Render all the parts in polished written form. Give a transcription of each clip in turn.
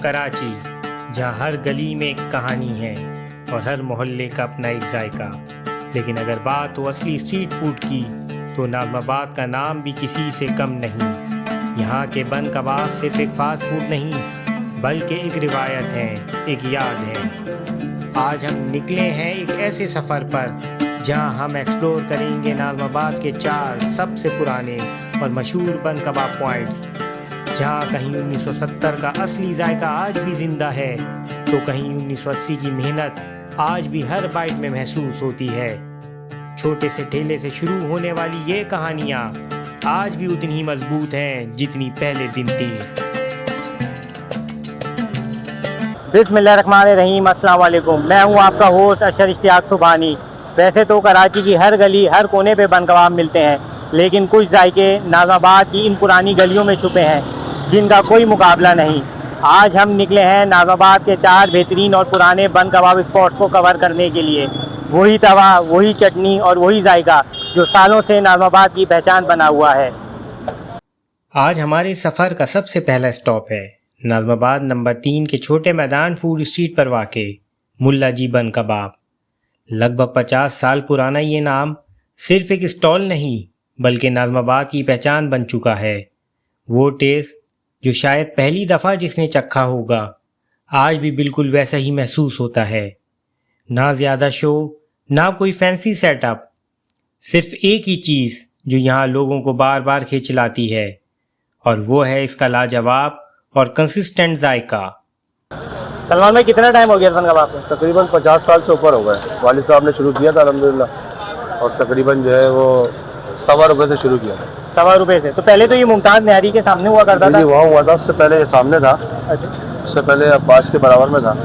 कराची, जहाँ हर गली में एक कहानी है और हर मोहल्ले का अपना एक जायका। लेकिन अगर बात हो असली स्ट्रीट फूड की तो नाज़माबाद का नाम भी किसी से कम नहीं। यहाँ के बन कबाब सिर्फ एक फास्ट फूड नहीं बल्कि एक रिवायत है, एक याद है। आज हम निकले हैं एक ऐसे सफ़र पर जहाँ हम एक्सप्लोर करेंगे नाज़माबाद के 4 सबसे पुराने और मशहूर बन कबाब पॉइंट्स, जहाँ कहीं 1970 का असली जायका आज भी ज़िंदा है तो कहीं 1980 की मेहनत आज भी हर बाइट में महसूस होती है। छोटे से ठेले से शुरू होने वाली ये कहानियाँ आज भी उतनी ही मजबूत हैं जितनी पहले दिन थी। बिस्मिल्लाहिर्रहमानिर्रहीम, अस्सलाम वालेकुम। मैं हूँ आपका होस्ट अशर इश्तियाक सुबहानी। वैसे तो कराची की हर गली हर कोने पे बन कबाब मिलते हैं, लेकिन कुछ जायके नाज़माबाद की इन पुरानी गलियों में छुपे हैं जिनका कोई मुकाबला नहीं। आज हम निकले हैं नाज़माबाद के 4 बेहतरीन और पुराने बन कबाब स्पॉट्स को कवर करने के लिए। वही तवा, वही चटनी और वही जायका जो सालों से नाज़माबाद की पहचान बना हुआ है। आज हमारे सफ़र का सबसे पहला स्टॉप है नाज़माबाद नंबर 3 के छोटे मैदान फूड स्ट्रीट पर वाक़े मुल्ला जी बन कबाब। लगभग 50 साल पुराना ये नाम सिर्फ एक स्टॉल नहीं बल्कि नाज़माबाद की पहचान बन चुका है। वो टेस्ट जो शायद पहली दफ़ा जिसने चखा होगा आज भी बिल्कुल वैसा ही महसूस होता है। ना ज़्यादा शो, ना कोई फैंसी सेटअप, सिर्फ एक ही चीज़ जो यहाँ लोगों को बार बार खींच लाती है और वो है इसका लाजवाब और कंसिस्टेंट जायका। सलमान भाई, कितना टाइम हो गया बन कबाब में? तकरीबन 50 साल से ऊपर हो गए। वालिद साहब ने शुरू किया था अल्हम्दुलिल्लाह, और तकरीबन जो है वो ₹1.25 से शुरू किया था। ₹1.25 से? तो पहले तो ये मुमताज़ न्यारी के सामने हुआ करता था? वहाँ हुआ था, उससे पहले ये सामने था। अच्छा। उससे पहले अब्बास के बराबर में था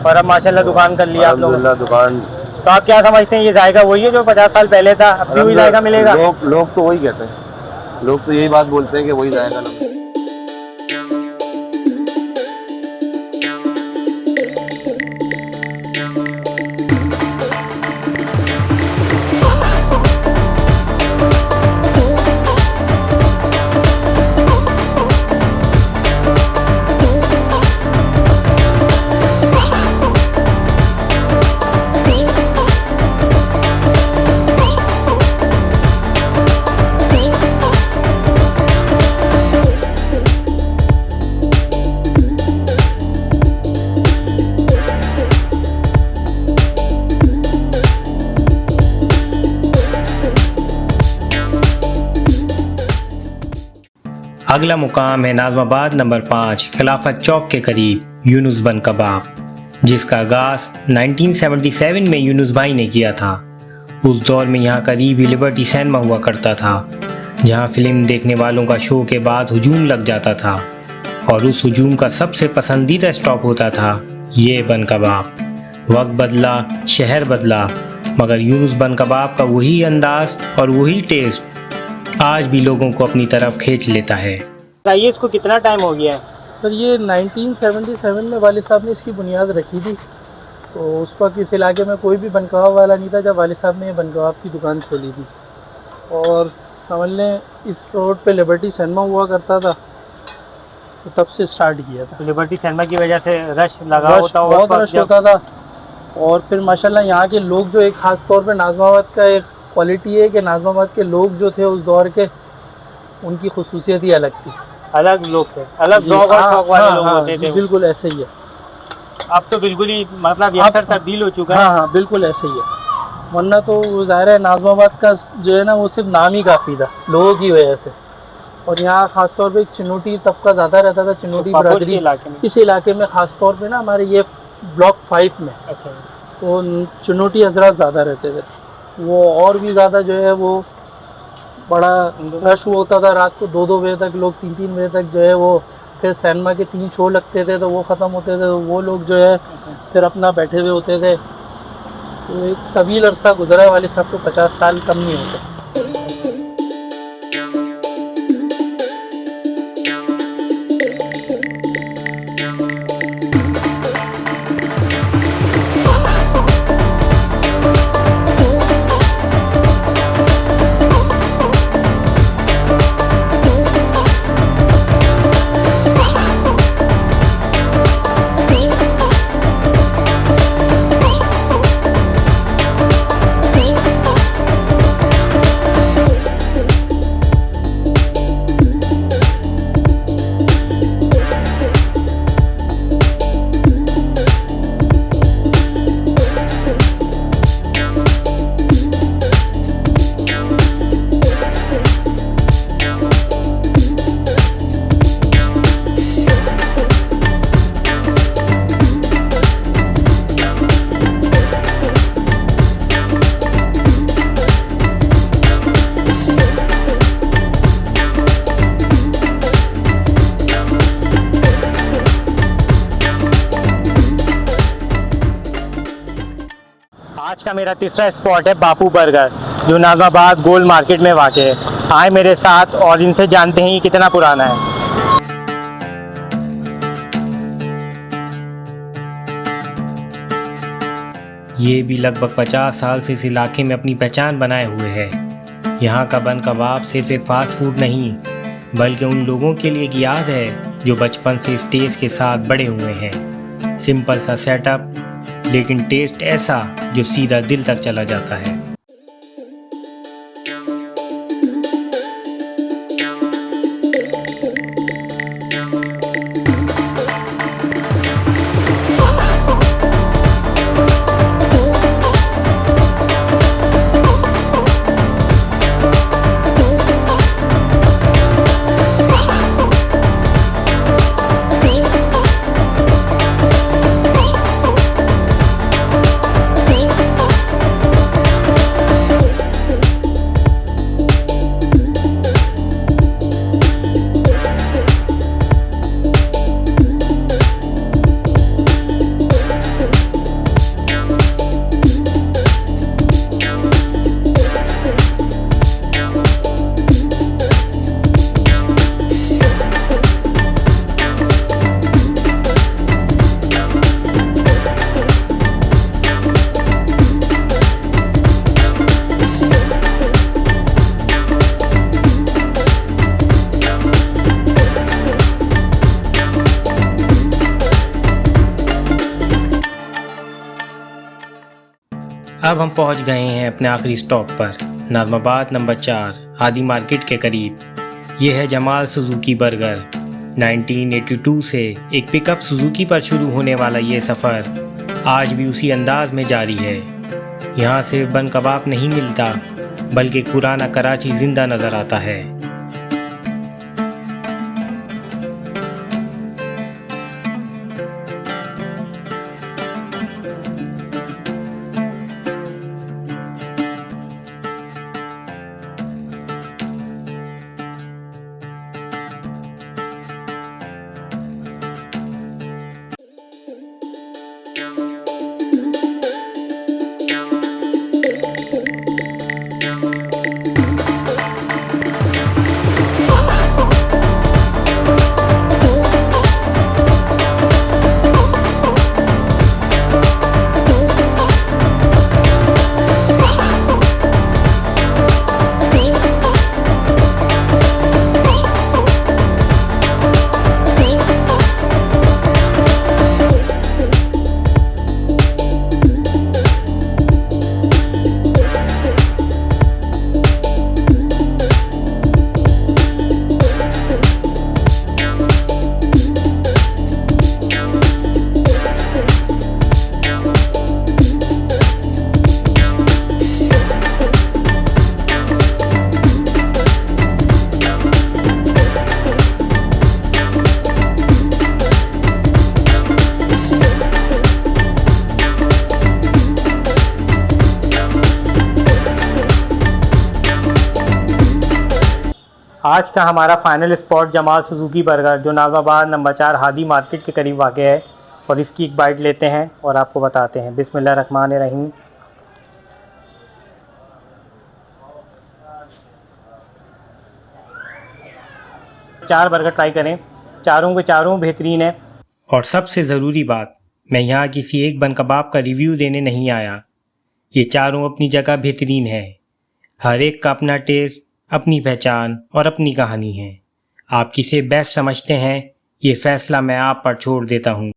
और अब माशाल्लाह दुकान कर लिया आप लोगों ने। दुकान। तो आप क्या समझते हैं, ये जायका वही है जो 50 साल पहले था? अब भी वही जायका मिलेगा? लोग तो वही कहते हैं, लोग तो यही बात बोलते हैं कि वही जायका ना। अगला मुकाम है नाज़माबाद नंबर 5 खिलाफत चौक के करीब यूनुस बन कबाब, जिसका आगाज़ 1977 में यूनुस भाई ने किया था। उस दौर में यहाँ करीब ही लिबर्टी सिनेमा हुआ करता था, जहाँ फिल्म देखने वालों का शो के बाद हुजूम लग जाता था और उस हुजूम का सबसे पसंदीदा स्टॉप होता था ये बन कबाब। वक्त बदला, शहर बदला, मगर यूनुस बन कबाब का वही अंदाज और वही टेस्ट आज भी लोगों को अपनी तरफ खींच लेता है। बताइए, इसको कितना टाइम हो गया है? सर, ये 1977 में वालिद साहब ने इसकी बुनियाद रखी थी। तो उस वक्त इस इलाके में कोई भी बन कबाब वाला नहीं था जब वालिद साहब ने बन कबाब की दुकान खोली थी। और समझ लें इस रोड पे लिबर्टी सिनेमा हुआ करता था, तो तब से स्टार्ट किया था। लिबर्टी सिनेमा की वजह से रश लगा होता, बहुत रश होता था। और फिर माशाल्लाह यहाँ के लोग जो एक ख़ास तौर पर नाज़माबाद का एक क्वालिटी है कि नाज़माबाद के लोग जो थे उस दौर के, उनकी खुसूसियत ही अलग थी। अलग लोग थे, अलग शौक वाले लोग होते थे। बिल्कुल ऐसे ही है। अब तो बिल्कुल ही मतलब यंत्र तब्दील हो चुका है। हाँ, बिल्कुल ऐसे ही है। वरना तो ज़ाहिर है नाज़माबाद का जो है ना वो सिर्फ नाम ही काफ़ी था लोगों की वजह से। और यहाँ ख़ास तौर पे चिनोटी तबका ज़्यादा रहता था, चिनोटी बरादरी इस इलाके में ख़ास तौर पे ना हमारे ये ब्लॉक 5 में। अच्छा। तो चिनोटी हजरात ज़्यादा रहते थे, वो और भी ज़्यादा जो है वो बड़ा रश होता था। रात को 2-2 बजे तक लोग, 3-3 बजे तक जो है वो, फिर सिनेमा के 3 शो लगते थे तो वो ख़त्म होते थे, तो वो लोग जो है फिर अपना बैठे हुए होते थे। तो एक तवील अरसा गुजरा वाले साहब को 50 साल कम नहीं होते। आज का मेरा तीसरा स्पॉट है बापू बर्गर, जो नाज़माबाद गोल मार्केट में वाक़ है। आए मेरे साथ और इनसे जानते हैं ये कितना पुराना है। ये भी लगभग 50 साल से इस इलाके में अपनी पहचान बनाए हुए है। यहाँ का बन कबाब सिर्फ एक फास्ट फूड नहीं, बल्कि उन लोगों के लिए एक याद है जो बचपन से इस टेस्ट के साथ बड़े हुए हैं। सिंपल सा सेटअप, लेकिन टेस्ट ऐसा जो सीधा दिल तक चला जाता है। अब हम पहुंच गए हैं अपने आखिरी स्टॉप पर, नाज़माबाद नंबर 4 हादी मार्केट के करीब। ये है जमाल सुजुकी बर्गर। 1982 से एक पिकअप सुजुकी पर शुरू होने वाला ये सफ़र आज भी उसी अंदाज में जारी है। यहाँ सिर्फ बन कबाब नहीं मिलता, बल्कि पुराना कराची ज़िंदा नज़र आता है। आज का हमारा final spot Jamal Suzuki burger, जो नाज़माबाद नंबर 4 हादी मार्केट के करीब वाक़ है, और इसकी एक बाइट लेते हैं और आपको बताते हैं। बिस्मिल्लाहिर्रहमानिर्रहीम। चार बर्गर ट्राई करें, चारों के चारों बेहतरीन है। और सबसे ज़रूरी बात, मैं यहाँ किसी एक बन कबाब का रिव्यू देने नहीं आया। ये चारों अपनी जगह बेहतरीन है। हर एक का अपना टेस्ट, अपनी पहचान और अपनी कहानी है। आप किसे बेस्ट समझते हैं, ये फ़ैसला मैं आप पर छोड़ देता हूँ।